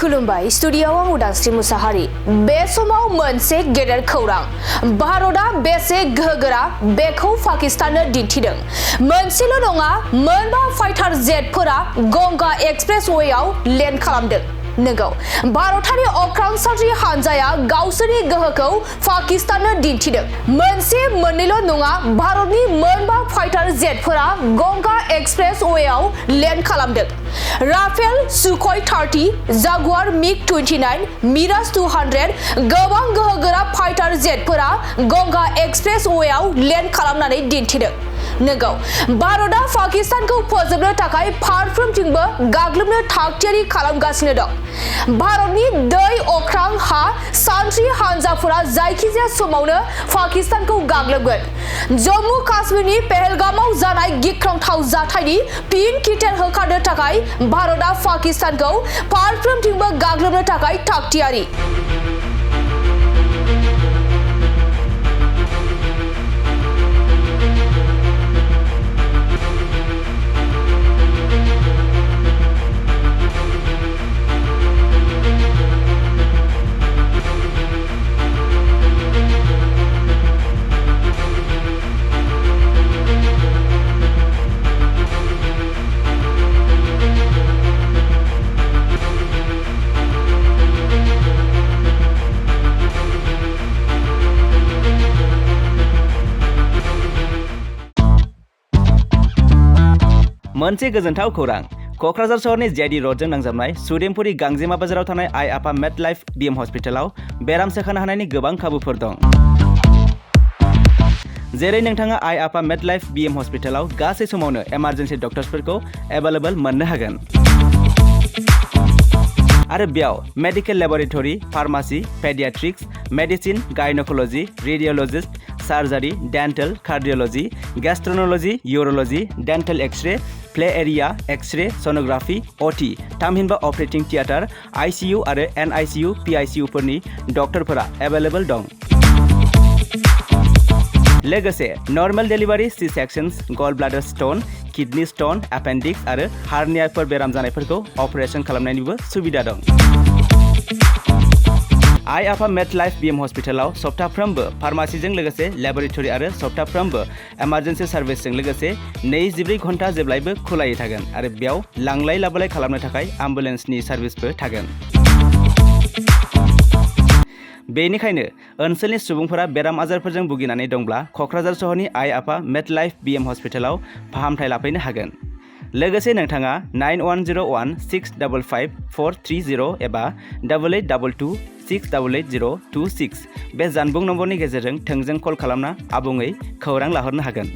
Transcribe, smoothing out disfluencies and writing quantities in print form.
खुलुमबाय स्टुडियोआव आं उदांस्रि मुसाहारि बे समाव मोनसे गेदेर खौरां भारतआ बेसे गोहोगोरा बेखौ पाकिस्ताननो दिन्थिदों मोनसेल' नङा मोनबा फाइटार जेटफोरा गंगा एक्सप्रेसवेआव लेन्ड खालामदों नंगौ भारतारि अख्रां सानथ्रि हानजाया गावसोरनि गोहोखौ पाकिस्ताननो दिन्थिदों मोनसे मोननैल' नङा भारतनि मोनबा फाइटार जेटफोरा गंगा एक्सप्रेसवेआव लेन्ड खालामदों राफेल सुखय 30 जागुआर मिग 29 मिराज 200 गोबां गोहोगोरा फाइटार जेटफोरा गंगा एक्सप्रेसवेआव लेन्ड खालामनानै दिन्थिदों नंगौ भारतआ पाकिस्तानखौ फोजोबनो थाखाय फारफ्रोमथिंबो गाग्लोबनो थागथियारि खालामगासिनो दं भारतनि दै अख्रां हा सानथ्रि हानजाफोरा जायखिजाया समावनो पाकिस्तानखौ गाग्लोबगोन जम्मु काश्मीरनि पहलगामाव जानाय गिख्रंथाव जाथायनि फिन खिथेर होखारनो थाखाय भारतआ पाकिस्तानखौ फारफ्रोमथिंबो गाग्लोबनो थाखाय थागथियारि मोनसे गोजोनथाव खौरां क'क्राझार सहरनि जेडी र'डजों नांजाबनाय सुदेमपुरी गांजेमा बाजाराव थानाय आइ आफा मेडलाइफ बीएम हस्पिटालाव बेराम सोखानो हानायनि गोबां खाबुफोर दं जेरै नोंथाङा आइ आफा मेडलाइफ बीएम हस्पिटालाव गासै समावनो इमारजेन्सि डक्टर्सफोरखौ एभेलेबल मोननो हागोन आरो बेयाव medical laboratory pharmacy paediatrics medicine gynaecology radiologist surgery dental cardiology gastroenterology urology dental x-ray play area x-ray sonography OT थामहिनबा ऑपरेटिंग थिएटर आईसीयू आरो एनआईसीयू पीआईसीयू फोरनि डक्टरफोरा एभेलेबल दं लोगोसे normal delivery C sections gall bladder stone kidney stone appendix आरो हार्नियाफोर बेराम जानायफोरखौ अपारेशन खालामनायनिबो सुबिदा दं आइ आफा मेडलाइफ बीएम हस्पिटालाव सप्ताफ्रोमबो फार्मासीजों लोगोसे लेबरेटरी आरो सप्ताफ्रोमबो इमारजेन्सि सार्भिसजों लोगोसे 24 घन्टा जेब्लायबो खुलायै थागोन आरो बेयाव लांलाय लाबोलाय खालामनो थाखाय एम्बुलेन्सनि सार्भिसबो थागोन बेनिखायनो ओनसोलनि सुबुंफोरा बेराम आजारफोरजों भुगिनानै दंब्ला क'क्राझार सहरनि आइ आफा मेडलाइफ बीएम हस्पिटालाव फाहामथाय लाफैनो हागोन लोगोसे नोंथाङा 9101655430 एबा 8822688026 बे जानबुं नम्बरनि गेजेरजों थोंजों कल खालामना आबुङै खौरां लाहरनो हागोन